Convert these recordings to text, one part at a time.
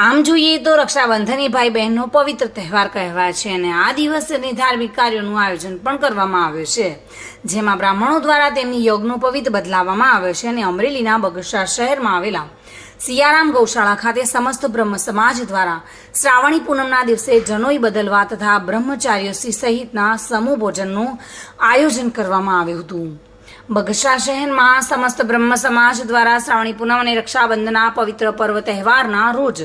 આમ જોઈએ તો રક્ષાબંધન એ ભાઈ બહેનનો પવિત્ર તહેવાર કહેવાય છે અને આ દિવસની ધાર્મિક કાર્યોનું આયોજન પણ કરવામાં આવે છે, જેમાં બ્રાહ્મણો દ્વારા તેમની યજ્ઞનું પવિત્ર બદલાવવામાં આવે છે અને અમરેલીના બગસરા શહેરમાં આવેલા સિયારામ ગૌશાળા ખાતે સમસ્ત બ્રહ્મ સમાજ દ્વારા શ્રાવણી પૂનમના દિવસે જનોઈ બદલવા તથા બ્રહ્મચાર્યસી સહિતના સમૂહ ભોજનનું આયોજન કરવામાં આવ્યું હતું। બગસરા શહેરમાં સમસ્ત બ્રહ્મ સમાજ દ્વારા શ્રાવણી પૂનમ અને રક્ષાબંધનના પવિત્ર પર્વ તહેવારના રોજ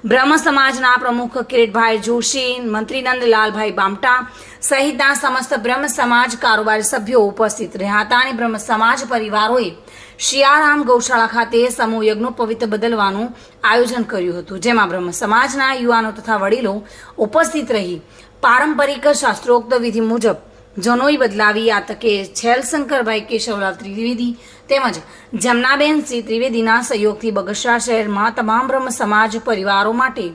બ્રહ્મ સમાજના પ્રમુખ કિરીટભાઈ જોશી, મંત્રી નંદલાલભાઈ બામટા સહિતના સમસ્ત બ્રહ્મ સમાજ કારોબારી સભ્યો ઉપસ્થિત રહ્યા હતા અને બ્રહ્મ સમાજ પરિવારોએ સિયારામ ગૌશાળા ખાતે સમૂહ યજ્ઞ પવિત્ર બદલવાનું આયોજન કર્યું હતું, જેમાં બ્રહ્મ સમાજના યુવાનો તથા વડીલો ઉપસ્થિત રહી પારંપરિક શાસ્ત્રોક્ત વિધિ મુજબ જનોઈ બદલાવી આ તકે છેલશંકરભાઈ કેશવલાલ ત્રિવેદી તેમજ જમનાબેન શ્રી ત્રિવેદીના સહયોગથી બગસરા શહેરમાં તમામ બ્રહ્મ સમાજ પરિવારો માટે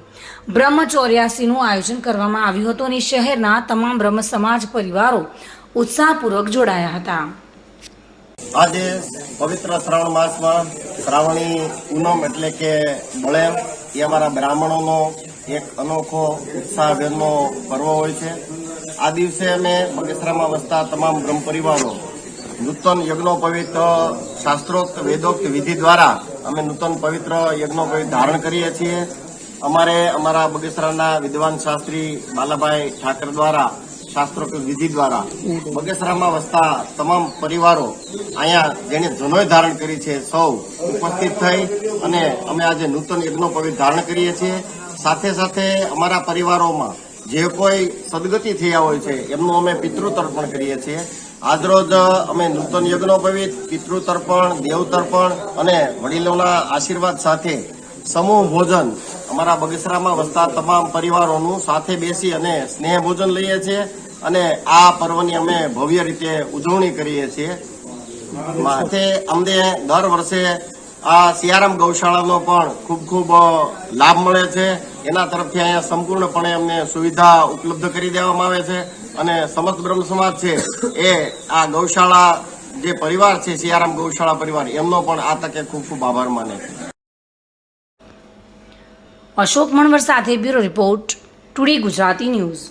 બ્રહ્મચૌર્યાસીનું આયોજન કરવામાં આવ્યું હતું અને શહેરના તમામ બ્રહ્મ સમાજ પરિવારો ઉત્સાહપૂર્વક જોડાયા હતા। આજે પવિત્ર શ્રાવણ માસમાં શ્રાવણી પૂનમ એટલે કે બળેમ એ અમારા બ્રાહ્મણોનો એક અનોખો ઉત્સાહભેરનો પર્વ હોય છે। આ દિવસે અમે બગસરામાં વસતા તમામ બ્રહ્મ પરિવારો નૂતન યજ્ઞોપવિત શાસ્ત્રોક્ત વેદોક્ત વિધિ દ્વારા અમે નૂતન પવિત્ર યજ્ઞોપવિત ધારણ કરીએ છીએ। અમારા બગસરાના વિદ્વાન શાસ્ત્રી બાલાભાઈ ઠાકર દ્વારા શાસ્ત્રોક્ત વિધિ દ્વારા બગસરામાં વસતા તમામ પરિવારો અહીંયા જેને જનોઈ ધારણ કરી છે સૌ ઉપસ્થિત થઈ અને અમે આજે નૂતન યજ્ઞોપવિત ધારણ કરીએ છીએ। સાથે સાથે અમારા પરિવારોમાં જે કોઈ સદગતિ થયા હોય છે એમનું અમે પિતૃતર્પણ કરીએ છીએ। આજરોજ અમે નૂતન યજ્ઞોપવિત પિતૃતર્પણ, દેવતર્પણ અને વડીલોના આશીર્વાદ સાથે સમૂહ ભોજન અમારા બગસરામાં વસતા તમામ પરિવારોનું સાથે બેસી અને સ્નેહ ભોજન લઈએ છીએ અને આ પર્વની અમે ભવ્ય રીતે ઉજવણી કરીએ છીએ। માટે અમને દર વર્ષે આ સિયારામ ગૌશાળાનો પણ ખૂબ ખૂબ લાભ મળે છે। એના તરફથી અહીંયા સંપૂર્ણપણે અમને સુવિધા ઉપલબ્ધ કરી દેવામાં આવે છે અને સમસ્ત બ્રહ્મ સમાજ છે એ આ ગૌશાળા જે પરિવાર છે સિયારામ ગૌશાળા પરિવાર એમનો પણ આ તકે ખૂબ ખૂબ આભાર માને છે। અશોક મણવર સાથે bureau report, today Gujarati news.